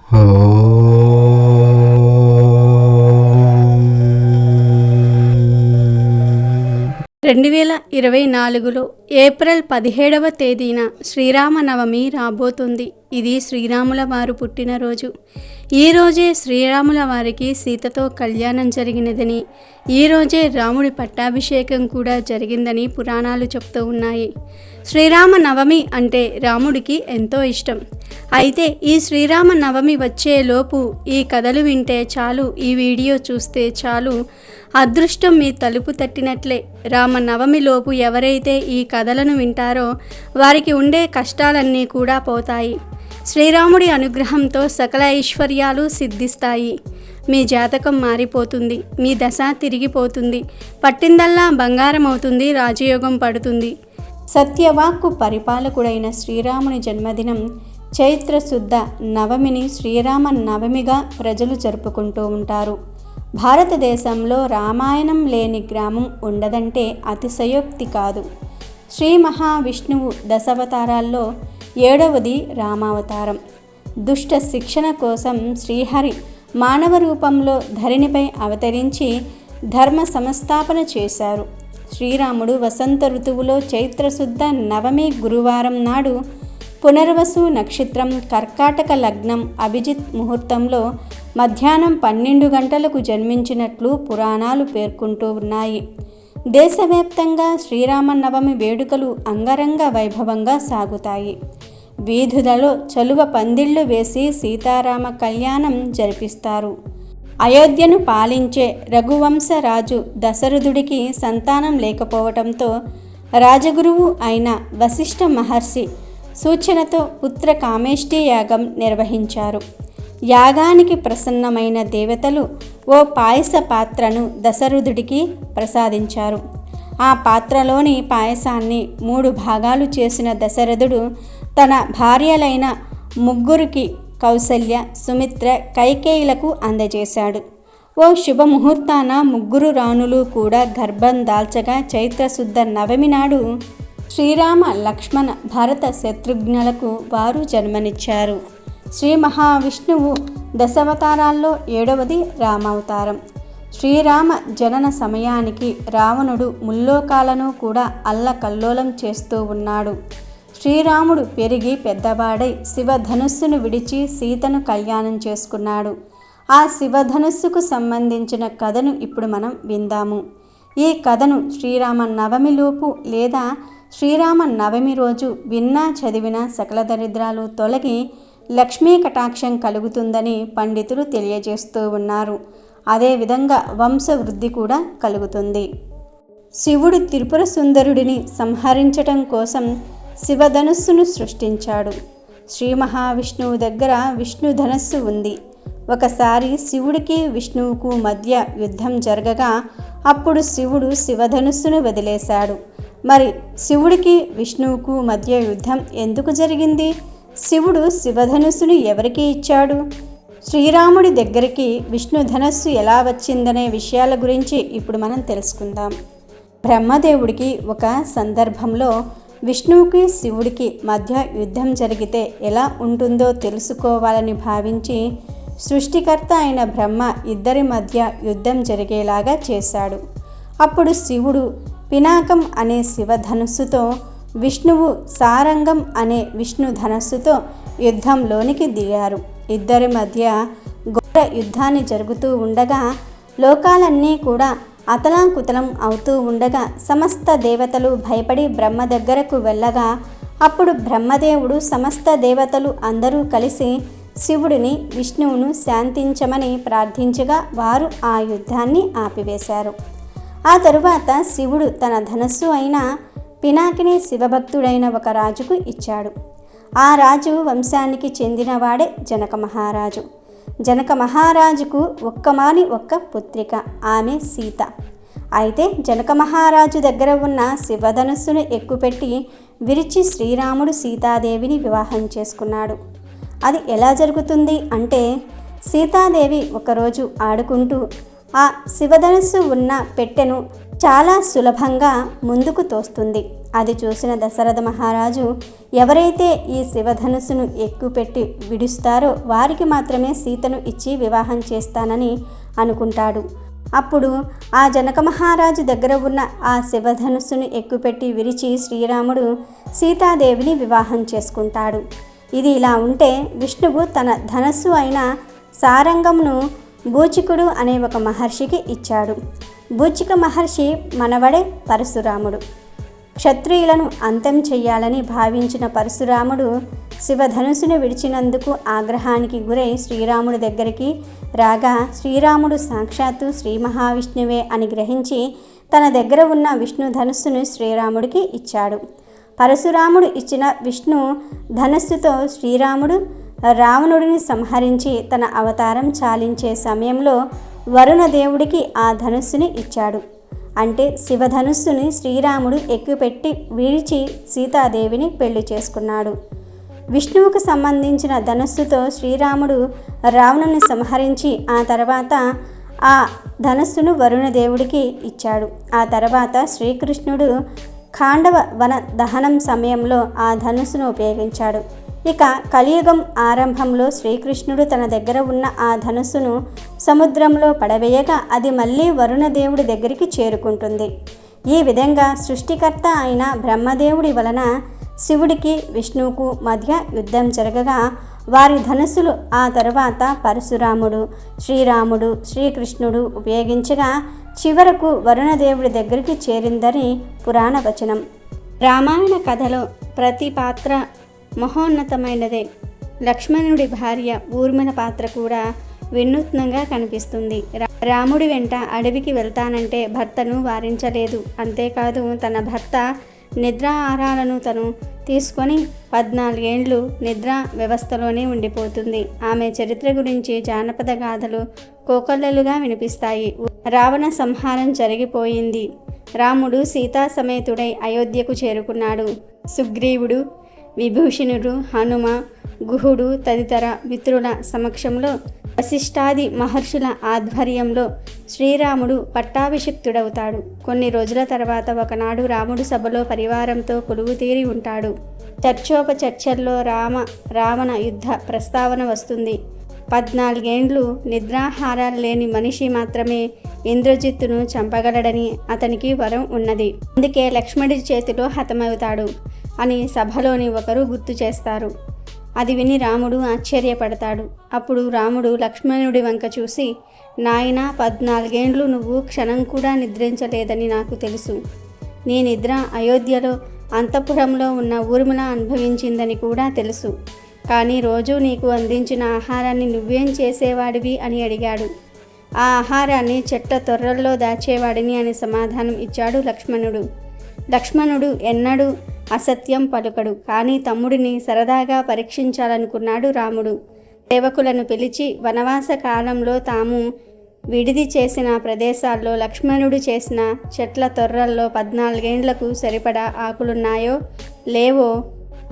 2024లో April 17వ తేదీన శ్రీరామనవమి రాబోతుంది. ఇది శ్రీరాముల వారు పుట్టినరోజు. ఈరోజే శ్రీరాముల వారికి సీతతో కళ్యాణం జరిగినదని, ఈరోజే రాముడి పట్టాభిషేకం కూడా జరిగిందని పురాణాలు చెప్తూ ఉన్నాయి. శ్రీరామనవమి అంటే రాముడికి ఎంతో ఇష్టం. అయితే ఈ శ్రీరామనవమి వచ్చేలోపు ఈ కథలు వింటే చాలు, ఈ వీడియో చూస్తే చాలు, అదృష్టం మీ తలుపు తట్టినట్లే. రామనవమిలోపు ఎవరైతే ఈ కథలను వింటారో వారికి ఉండే కష్టాలన్నీ కూడా పోతాయి. శ్రీరాముడి అనుగ్రహంతో సకల ఐశ్వర్యాలు సిద్ధిస్తాయి. మీ జాతకం మారిపోతుంది, మీ దశ తిరిగిపోతుంది, పట్టిందల్లా బంగారం అవుతుంది, రాజయోగం పడుతుంది. సత్యవాక్కు పరిపాలకుడైన శ్రీరాముని జన్మదినం చైత్రశుద్ధ నవమిని శ్రీరామ నవమిగా ప్రజలు జరుపుకుంటూ ఉంటారు. భారతదేశంలో రామాయణం లేని గ్రామం ఉండదంటే అతిశయోక్తి కాదు. శ్రీ మహావిష్ణువు దశావతారాల్లో 7వది రామావతారం. దుష్ట శిక్షణ కోసం శ్రీహరి మానవ రూపంలో ధరణిపై అవతరించి ధర్మ సంస్థాపన చేశారు. శ్రీరాముడు వసంత ఋతువులో చైత్రశుద్ధ నవమి గురువారం నాడు పునర్వసు నక్షత్రం, కర్కాటక లగ్నం, అభిజిత్ ముహూర్తంలో మధ్యాహ్నం 12 గంటలకు జన్మించినట్లు పురాణాలు పేర్కొంటూ ఉన్నాయి. దేశవ్యాప్తంగా శ్రీరామనవమి వేడుకలు అంగరంగ వైభవంగా సాగుతాయి. వీధులలో చలువ పందిళ్లు వేసి సీతారామ కళ్యాణం జరిపిస్తారు. అయోధ్యను పాలించే రఘువంశరాజు దశరథుడికి సంతానం లేకపోవడంతో రాజగురువు అయిన వశిష్ఠ మహర్షి సూచనతో పుత్ర కామేష్టి యాగం నిర్వహించారు. యాగానికి ప్రసన్నమైన దేవతలు ఓ పాయస పాత్రను దశరథుడికి ప్రసాదించారు. ఆ పాత్రలోని పాయసాన్ని 3 భాగాలు చేసిన దశరథుడు తన భార్యలైన ముగ్గురికి కౌసల్య, సుమిత్ర, కైకేయులకు అందజేశాడు. ఓ శుభముహూర్తాన ముగ్గురు రాణులు కూడా గర్భం దాల్చగా చైత్రశుద్ధ నవమి నాడు శ్రీరామ, లక్ష్మణ, భరత, శత్రుఘ్నులకు వారు జన్మనిచ్చారు. శ్రీ మహావిష్ణువు దశావతారాల్లో 7వది రామావతారం. శ్రీరామ జనన సమయానికి రావణుడు ముల్లోకాలను కూడా అల్లకల్లోలం చేస్తూ ఉన్నాడు. శ్రీరాముడు పెరిగి పెద్దవాడై శివధనుస్సును విడిచి సీతను కళ్యాణం చేసుకున్నాడు. ఆ శివధనుస్సుకు సంబంధించిన కథను ఇప్పుడు మనం విందాము. ఈ కథను శ్రీరామ నవమిలోపు లేదా శ్రీరామ నవమి రోజు విన్నా చదివినా సకల దరిద్రాలు తొలగి లక్ష్మీ కటాక్షం కలుగుతుందని పండితులు తెలియజేస్తూ ఉన్నారు. అదేవిధంగా వంశవృద్ధి కూడా కలుగుతుంది. శివుడు త్రిపుర సుందరుడిని సంహరించటం కోసం శివధనుస్సును సృష్టించాడు. శ్రీ మహావిష్ణువు దగ్గర విష్ణు ధనస్సు ఉంది. ఒకసారి శివుడికి విష్ణువుకు మధ్య యుద్ధం జరగగా అప్పుడు శివుడు శివధనుస్సును వదిలేశాడు. మరి శివుడికి విష్ణువుకు మధ్య యుద్ధం ఎందుకు జరిగింది? శివుడు శివధనుస్సును ఎవరికి ఇచ్చాడు? శ్రీరాముడి దగ్గరికి విష్ణు ధనస్సు ఎలా వచ్చిందనే విషయాల గురించి ఇప్పుడు మనం తెలుసుకుందాం. బ్రహ్మదేవుడికి ఒక సందర్భంలో విష్ణువుకి శివుడికి మధ్య యుద్ధం జరిగితే ఎలా ఉంటుందో తెలుసుకోవాలని భావించి సృష్టికర్త అయిన బ్రహ్మ ఇద్దరి మధ్య యుద్ధం జరిగేలాగా చేశాడు. అప్పుడు శివుడు పినాకం అనే శివధనుస్సుతో, విష్ణువు సారంగం అనే విష్ణు ధనస్సుతో యుద్ధంలోనికి దిగారు. ఇద్దరి మధ్య ఘోర యుద్ధాన్ని జరుగుతూ ఉండగా లోకాలన్నీ కూడా అతలాకుతలం అవుతూ ఉండగా సమస్త దేవతలు భయపడి బ్రహ్మ దగ్గరకు వెళ్ళగా అప్పుడు బ్రహ్మదేవుడు సమస్త దేవతలు అందరూ కలిసి శివుడిని, విష్ణువును శాంతించమని ప్రార్థించగా వారు ఆ యుద్ధాన్ని ఆపివేశారు. ఆ తరువాత శివుడు తన ధనస్సు అయిన పినాకిని శివభక్తుడైన ఒక రాజుకు ఇచ్చాడు. ఆ రాజు వంశానికి చెందినవాడే జనక మహారాజు. జనక మహారాజుకు ఒక్క పుత్రిక, ఆమె సీత. అయితే జనక మహారాజు దగ్గర ఉన్న శివధనుస్సును ఎక్కుపెట్టి విరిచి శ్రీరాముడు సీతాదేవిని వివాహం చేసుకున్నాడు. అది ఎలా జరుగుతుంది అంటే, సీతాదేవి ఒకరోజు ఆడుకుంటూ ఆ శివధనుస్సు ఉన్న పెట్టెను చాలా సులభంగా ముందుకు తోస్తుంది. అది చూసిన దశరథ మహారాజు ఎవరైతే ఈ శివధనుస్సును ఎక్కుపెట్టి విడుస్తారో వారికి మాత్రమే సీతను ఇచ్చి వివాహం చేస్తానని అనుకుంటాడు. అప్పుడు ఆ జనక మహారాజు దగ్గర ఉన్న ఆ శివధనుస్సును ఎక్కుపెట్టి విరిచి శ్రీరాముడు సీతాదేవిని వివాహం చేసుకుంటాడు. ఇది ఇలా ఉంటే విష్ణువు తన ధనస్సు అయిన సారంగంను బూచికుడు అనే ఒక మహర్షికి ఇచ్చాడు. బూచిక మహర్షి మనవడే పరశురాముడు. క్షత్రియులను అంతం చెయ్యాలని భావించిన పరశురాముడు శివధనుసును విడిచినందుకు ఆగ్రహానికి గురై శ్రీరాముడి దగ్గరికి రాగా శ్రీరాముడు సాక్షాత్తు శ్రీ మహావిష్ణువే అని గ్రహించి తన దగ్గర ఉన్న విష్ణు ధనుస్సును శ్రీరాముడికి ఇచ్చాడు. పరశురాముడు ఇచ్చిన విష్ణు ధనస్సుతో శ్రీరాముడు రావణుడిని సంహరించి తన అవతారం చాలించే సమయంలో వరుణదేవుడికి ఆ ధనుస్సుని ఇచ్చాడు. అంటే శివధనుస్సుని శ్రీరాముడు ఎక్కుపెట్టి విడిచి సీతాదేవిని పెళ్లి చేసుకున్నాడు. విష్ణువుకు సంబంధించిన ధనస్సుతో శ్రీరాముడు రావణుని సంహరించి ఆ తర్వాత ఆ ధనస్సును వరుణదేవుడికి ఇచ్చాడు. ఆ తర్వాత శ్రీకృష్ణుడు ఖాండవ వన దహనం సమయంలో ఆ ధనుస్సును ఉపయోగించాడు. ఇక కలియుగం ఆరంభంలో శ్రీకృష్ణుడు తన దగ్గర ఉన్న ఆ ధనుస్సును సముద్రంలో పడవేయగా అది మళ్ళీ వరుణదేవుడి దగ్గరికి చేరుకుంటుంది. ఈ విధంగా సృష్టికర్త అయిన బ్రహ్మదేవుడి వలన శివుడికి విష్ణువుకు మధ్య యుద్ధం జరగగా వారి ధనుస్సులు ఆ తరువాత పరశురాముడు, శ్రీరాముడు, శ్రీకృష్ణుడు ఉపయోగించగా చివరకు వరుణదేవుడి దగ్గరికి చేరిందని పురాణ వచనం. రామాయణ కథలో ప్రతి పాత్ర మహోన్నతమైనదే. లక్ష్మణుడి భార్య ఊర్మిళ పాత్ర కూడా వినూత్నంగా కనిపిస్తుంది. రాముడి వెంట అడవికి వెళ్తానంటే భర్తను వారించలేదు. అంతేకాదు తన భర్త నిద్రా ఆహారాలను తను తీసుకొని 14 ఏండ్లు నిద్రా వ్యవస్థలోనే ఉండిపోతుంది. ఆమె చరిత్ర గురించి జానపద గాథలు కోకొల్లలుగా వినిపిస్తాయి. రావణ సంహారం జరిగిపోయింది. రాముడు సీతా సమేతుడై అయోధ్యకు చేరుకున్నాడు. సుగ్రీవుడు, విభూషణుడు, హనుమ, గుహుడు తదితర మిత్రుల సమక్షంలో వశిష్ఠాది మహర్షుల ఆధ్వర్యంలో శ్రీరాముడు పట్టాభిషిక్తుడవుతాడు. కొన్ని రోజుల తర్వాత ఒకనాడు రాముడు సభలో పరివారంతో కొలువుతీరి ఉంటాడు. చర్చోపచర్చల్లో రావణ యుద్ధ ప్రస్తావన వస్తుంది. 14 ఏండ్లు నిద్రాహారాలు లేని మనిషి మాత్రమే ఇంద్రజిత్తును చంపగలడని అతనికి వరం ఉన్నది. అందుకే లక్ష్మణుడి చేతిలో హతమవుతాడు అని సభలోని ఒకరు గుర్తు చేస్తారు. అది విని రాముడు ఆశ్చర్యపడతాడు. అప్పుడు రాముడు లక్ష్మణుడి వంక చూసి, నాయనా, 14 ఏండ్లు నువ్వు క్షణం కూడా నిద్రించలేదని నాకు తెలుసు. నీ నిద్ర అయోధ్యలో అంతఃపురంలో ఉన్న ఊర్మిళ అనుభవించిందని కూడా తెలుసు. కానీ రోజు నీకు అందించిన ఆహారాన్ని నువ్వేం చేసేవాడివి అని అడిగాడు. ఆ ఆహారాన్ని చెట్ల తొర్రల్లో దాచేవాడిని అని సమాధానం ఇచ్చాడు లక్ష్మణుడు. లక్ష్మణుడు ఎన్నడూ అసత్యం పలుకడు. కానీ తమ్ముడిని సరదాగా పరీక్షించాలనుకున్నాడు రాముడు. సేవకులను పిలిచి వనవాస కాలంలో తాము విడిది చేసిన ప్రదేశాల్లో లక్ష్మణుడు చేసిన చెట్ల తొర్రల్లో 14 ఏండ్లకు సరిపడా ఆకులున్నాయో లేవో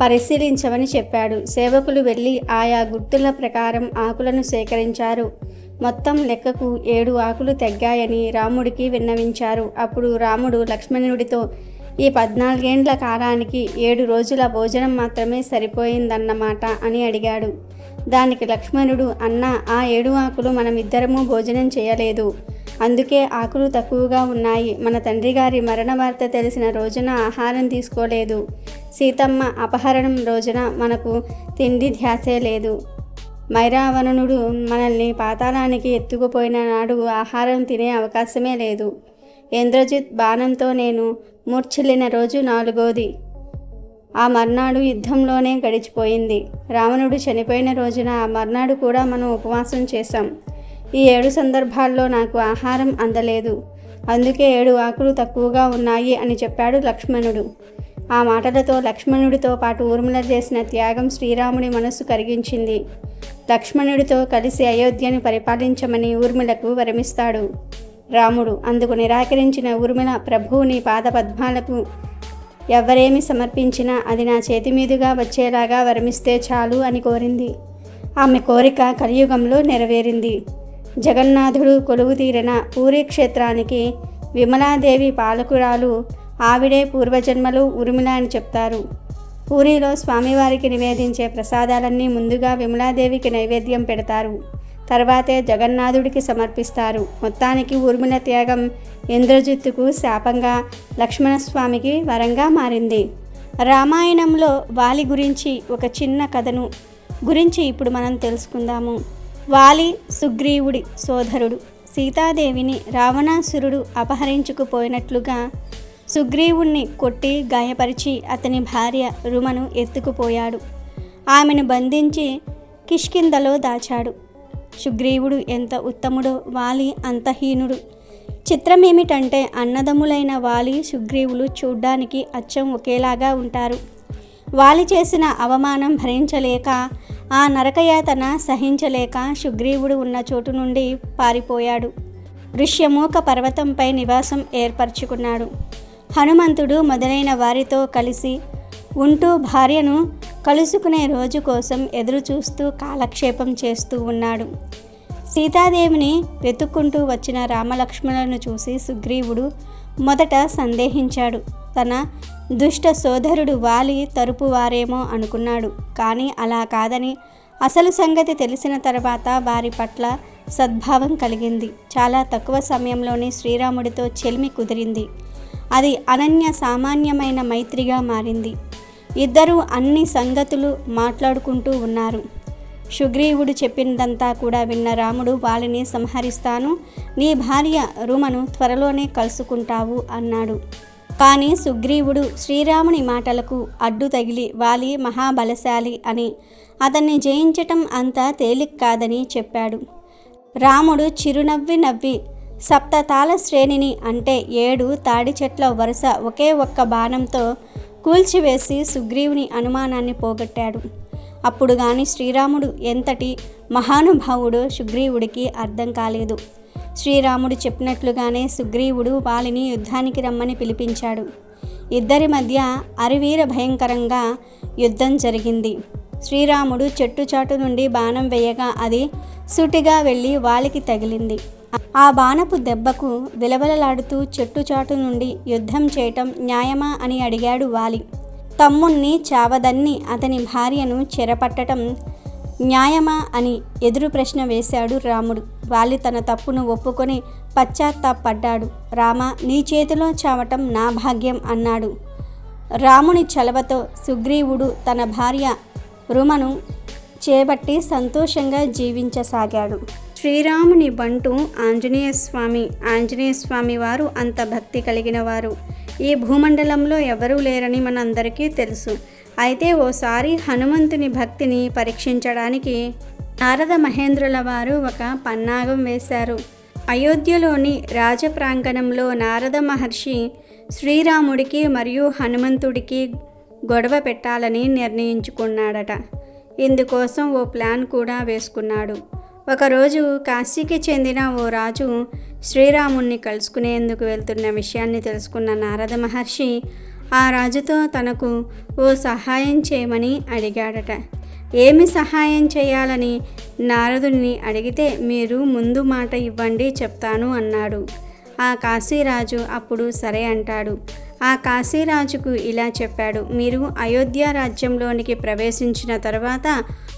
పరిశీలించమని చెప్పాడు. సేవకులు వెళ్ళి ఆయా గుర్తుల ప్రకారం ఆకులను సేకరించారు. మొత్తం లెక్కకు 7 ఆకులు తగ్గాయని రాముడికి విన్నవించారు. అప్పుడు రాముడు లక్ష్మణుడితో ఈ 14 ఏండ్ల కాలానికి 7 రోజుల భోజనం మాత్రమే సరిపోయిందన్నమాట అని అడిగాడు. దానికి లక్ష్మణుడు, అన్న, ఆ 7 ఆకులు మనమిద్దరము భోజనం చేయలేదు. అందుకే ఆకులు తక్కువగా ఉన్నాయి. మన తండ్రి గారి మరణ వార్త తెలిసిన రోజున ఆహారం తీసుకోలేదు. సీతమ్మ అపహరణం రోజున మనకు తిండి ధ్యాసే లేదు. మైరావణుడు మనల్ని పాతాళానికి ఎత్తుకుపోయిన నాడు ఆహారం తినే అవకాశమే లేదు. ఇంద్రజిత్ బాణంతో నేను మూర్ఛిల్లిన రోజు 4వది. ఆ మర్నాడు యుద్ధంలోనే గడిచిపోయింది. రావణుడు చనిపోయిన రోజున ఆ మర్నాడు కూడా మనం ఉపవాసం చేశాం. ఈ 7 సందర్భాల్లో నాకు ఆహారం అందలేదు. అందుకే 7 ఆకులు తక్కువగా ఉన్నాయి అని చెప్పాడు లక్ష్మణుడు. ఆ మాటలతో లక్ష్మణుడితో పాటు ఊర్మిళ చేసిన త్యాగం శ్రీరాముడి మనస్సు కరిగించింది. లక్ష్మణుడితో కలిసి అయోధ్యను పరిపాలించమని ఊర్మిళకు వరమిస్తాడు రాముడు. అందుకు నిరాకరించిన ఊర్మిళ, ప్రభువుని పాదపద్మాలకు ఎవరేమి సమర్పించినా అది నా చేతి మీదుగా వచ్చేలాగా వరమిస్తే చాలు అని కోరింది. ఆమె కోరిక కలియుగంలో నెరవేరింది. జగన్నాథుడు కొలువు తీరిన పూరీ క్షేత్రానికి విమలాదేవి పాలకురాలు, ఆవిడే పూర్వజన్మలు ఊర్మిళ అని చెప్తారు. పూరిలో స్వామివారికి నివేదించే ప్రసాదాలన్నీ ముందుగా విమలాదేవికి నైవేద్యం పెడతారు. తర్వాతే జగన్నాథుడికి సమర్పిస్తారు. మొత్తానికి ఊర్మిళ త్యాగం ఇంద్రజిత్తుకు శాపంగా, లక్ష్మణస్వామికి వరంగా మారింది. రామాయణంలో వాలి గురించి ఒక చిన్న కథను గురించి ఇప్పుడు మనం తెలుసుకుందాము. వాలి సుగ్రీవుడి సోదరుడు. సీతాదేవిని రావణాసురుడు అపహరించుకుపోయినట్లుగా సుగ్రీవుణ్ణి కొట్టి గాయపరిచి అతని భార్య రుమను ఎత్తుకుపోయాడు. ఆమెను బంధించి కిష్కింధలో దాచాడు. సుగ్రీవుడు ఎంత ఉత్తముడో వాలి అంత హీనుడు. చిత్రమేమిటంటే అన్నదమ్ములైన వాలి సుగ్రీవులు చూడ్డానికి అచ్చం ఒకేలాగా ఉంటారు. వాలి చేసిన అవమానం భరించలేక, ఆ నరకయాతన సహించలేక సుగ్రీవుడు ఉన్న చోటు నుండి పారిపోయాడు. ఋష్యమూక పర్వతంపై నివాసం ఏర్పరచుకున్నాడు. హనుమంతుడు మొదలైన వారితో కలిసి ఉంటూ భార్యను కలుసుకునే రోజు కోసం ఎదురు చూస్తూ కాలక్షేపం చేస్తూ ఉన్నాడు. సీతాదేవిని వెతుక్కుంటూ వచ్చిన రామలక్ష్మణులను చూసి సుగ్రీవుడు మొదట సందేహించాడు. తన దుష్ట సోదరుడు వాలి తరపు వారేమో అనుకున్నాడు. కానీ అలా కాదని అసలు సంగతి తెలిసిన తర్వాత వారి పట్ల సద్భావం కలిగింది. చాలా తక్కువ సమయంలోనే శ్రీరాముడితో చెలిమి కుదిరింది. అది అనన్య సామాన్యమైన మైత్రిగా మారింది. ఇద్దరూ అన్ని సంగతులు మాట్లాడుకుంటూ ఉన్నారు. సుగ్రీవుడు చెప్పినదంతా కూడా విన్న రాముడు వాలిని సంహరిస్తాను, నీ భార్య రుమను త్వరలోనే కలుసుకుంటావు అన్నాడు. కానీ సుగ్రీవుడు శ్రీరాముని మాటలకు అడ్డు తగిలి వాలి మహాబలశాలి అని, అతన్ని జయించటం అంత తేలిక కాదని చెప్పాడు. రాముడు చిరునవ్వి నవ్వి సప్తతాళ శ్రేణిని అంటే 7 తాడి చెట్ల వరుస ఒకే ఒక్క బాణంతో కూల్చివేసి సుగ్రీవుని అనుమానాన్ని పోగొట్టాడు. అప్పుడు గాని శ్రీరాముడు ఎంతటి మహానుభావుడో సుగ్రీవుడికి అర్థం కాలేదు. శ్రీరాముడు చెప్పినట్లుగానే సుగ్రీవుడు వాలిని యుద్ధానికి రమ్మని పిలిపించాడు. ఇద్దరి మధ్య అరివీర భయంకరంగా యుద్ధం జరిగింది. శ్రీరాముడు చెట్టుచాటు నుండి బాణం వేయగా అది సూటిగా వెళ్ళి వాలికి తగిలింది. ఆ బాణపు దెబ్బకు విలవలలాడుతూ చెట్టుచాటు నుండి యుద్ధం చేయటం న్యాయమా అని అడిగాడు వాలి. తమ్ముణ్ణి చావదన్ని అతని భార్యను చెరపట్టడం న్యాయమా అని ఎదురు ప్రశ్న వేశాడు రాముడు. వాలి తన తప్పును ఒప్పుకొని పశ్చాత్తాపడ్డాడు. రామ, నీ చేతిలో చావటం నా భాగ్యం అన్నాడు. రాముని చలవతో సుగ్రీవుడు తన భార్య రుమను చేపట్టి సంతోషంగా జీవించసాగాడు. శ్రీరాముని బంటు ఆంజనేయ స్వామి వారు అంత భక్తి కలిగిన వారు ఈ భూమండలంలో ఎవరూ లేరని మనందరికీ తెలుసు. అయితే ఓసారి హనుమంతుని భక్తిని పరీక్షించడానికి నారద మహేంద్రుల వారు ఒక పన్నాగం వేశారు. అయోధ్యలోని రాజప్రాంగణంలో నారద మహర్షి శ్రీరాముడికి మరియు హనుమంతుడికి గొడవ పెట్టాలని నిర్ణయించుకున్నాడట. ఇందుకోసం ఓ ప్లాన్ కూడా వేసుకున్నాడు. ఒకరోజు కాశీకి చెందిన ఓ రాజు శ్రీరాముణ్ణి కలుసుకునేందుకు వెళ్తున్న విషయాన్ని తెలుసుకున్న నారద మహర్షి ఆ రాజుతో తనకు ఓ సహాయం చేయమని అడిగాడట. ఏమి సహాయం చేయాలని నారదుని అడిగితే, మీరు ముందు మాట ఇవ్వండి చెప్తాను అన్నాడు. ఆ కాశీరాజు అప్పుడు సరే అంటాడు. ఆ కాశీరాజుకు ఇలా చెప్పాడు, మీరు అయోధ్య రాజ్యంలోనికి ప్రవేశించిన తర్వాత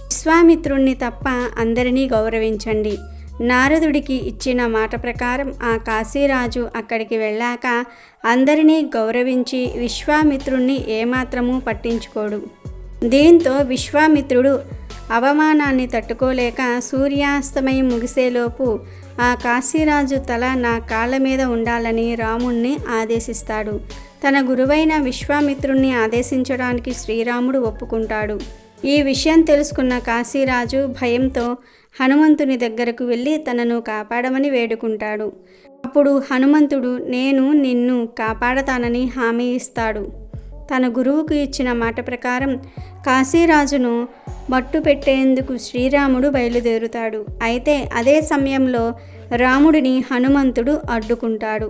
విశ్వామిత్రుణ్ణి తప్ప అందరినీ గౌరవించండి. నారదుడికి ఇచ్చిన మాట ప్రకారం ఆ కాశీరాజు అక్కడికి వెళ్ళాక అందరినీ గౌరవించి విశ్వామిత్రుణ్ణి ఏమాత్రమూ పట్టించుకోడు. దీంతో విశ్వామిత్రుడు అవమానాన్ని తట్టుకోలేక సూర్యాస్తమయం ముగిసేలోపు ఆ కాశీరాజు తల నా కాళ్ళ మీద ఉండాలని రాముణ్ణి ఆదేశిస్తాడు. తన గురువైన విశ్వామిత్రుణ్ణి ఆదేశించడానికి శ్రీరాముడు ఒప్పుకుంటాడు. ఈ విషయం తెలుసుకున్న కాశీరాజు భయంతో హనుమంతుని దగ్గరకు వెళ్ళి తనను కాపాడమని వేడుకుంటాడు. అప్పుడు హనుమంతుడు నేను నిన్ను కాపాడతానని హామీ ఇస్తాడు. తన గురువుకు ఇచ్చిన మాట ప్రకారం కాశీరాజును మట్టు పెట్టేందుకు శ్రీరాముడు బయలుదేరుతాడు. అయితే అదే సమయంలో రాముడిని హనుమంతుడు అడ్డుకుంటాడు.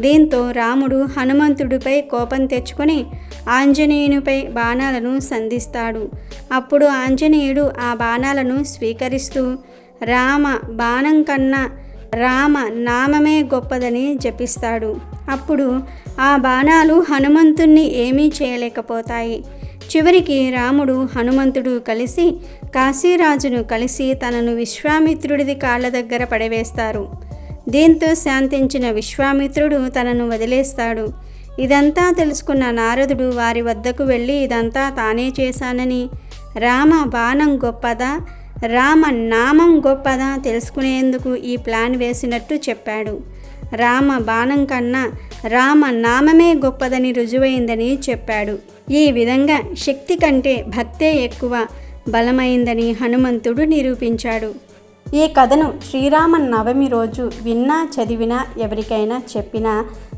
దీంతో రాముడు హనుమంతుడిపై కోపం తెచ్చుకొని ఆంజనేయునిపై బాణాలను సంధిస్తాడు. అప్పుడు ఆంజనేయుడు ఆ బాణాలను స్వీకరిస్తూ రామ బాణం కన్నా రామ నామమే గొప్పదని జపిస్తాడు. అప్పుడు ఆ బాణాలు హనుమంతుణ్ణి ఏమీ చేయలేకపోతాయి. చివరికి రాముడు హనుమంతుడు కలిసి కాశీరాజును కలిసి తనను విశ్వామిత్రుడిది కాళ్ళ దగ్గర పడవేస్తారు. దీంతో శాంతించిన విశ్వామిత్రుడు తనను వదిలేస్తాడు. ఇదంతా తెలుసుకున్న నారదుడు వారి వద్దకు వెళ్ళి ఇదంతా తానే చేశానని, రామ బాణం గొప్పదా రామ నామం గొప్పదా తెలుసుకునేందుకు ఈ ప్లాన్ వేసినట్టు చెప్పాడు. రామ బాణం కన్నా రామ నామమే గొప్పదని రుజువైందని చెప్పాడు. ఈ విధంగా శక్తి కంటే భక్తే ఎక్కువ బలమైందని హనుమంతుడు నిరూపించాడు. ఈ కథను శ్రీరామ నవమి రోజు విన్నా చదివినా ఎవరికైనా చెప్పినా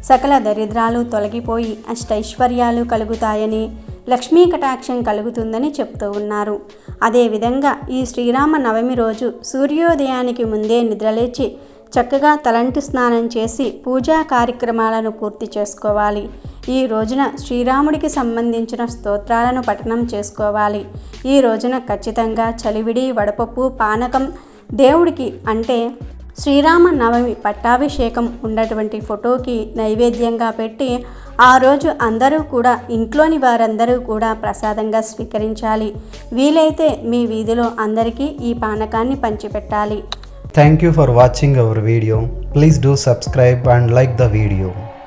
సకల దరిద్రాలు తొలగిపోయి అష్టైశ్వర్యాలు కలుగుతాయని, లక్ష్మీ కటాక్షం కలుగుతుందని చెప్తూ ఉన్నారు. అదేవిధంగా ఈ శ్రీరామ నవమి రోజు సూర్యోదయానికి ముందే నిద్రలేచి చక్కగా తలంటు స్నానం చేసి పూజా కార్యక్రమాలను పూర్తి చేసుకోవాలి. ఈ రోజున శ్రీరాముడికి సంబంధించిన స్తోత్రాలను పఠనం చేసుకోవాలి. ఈ రోజున ఖచ్చితంగా చలివిడి, వడపప్పు, పానకం దేవుడికి అంటే శ్రీరామ నవమి పట్టాభిషేకం ఉన్నటువంటి ఫోటోకి నైవేద్యంగా పెట్టి ఆ రోజు అందరూ కూడా ఇంట్లోని వారందరూ కూడా ప్రసాదంగా స్వీకరించాలి. వీలైతే మీ వీధిలో అందరికీ ఈ పానకాన్ని పంచిపెట్టాలి. Thank you for watching our video. Please do subscribe and like the video.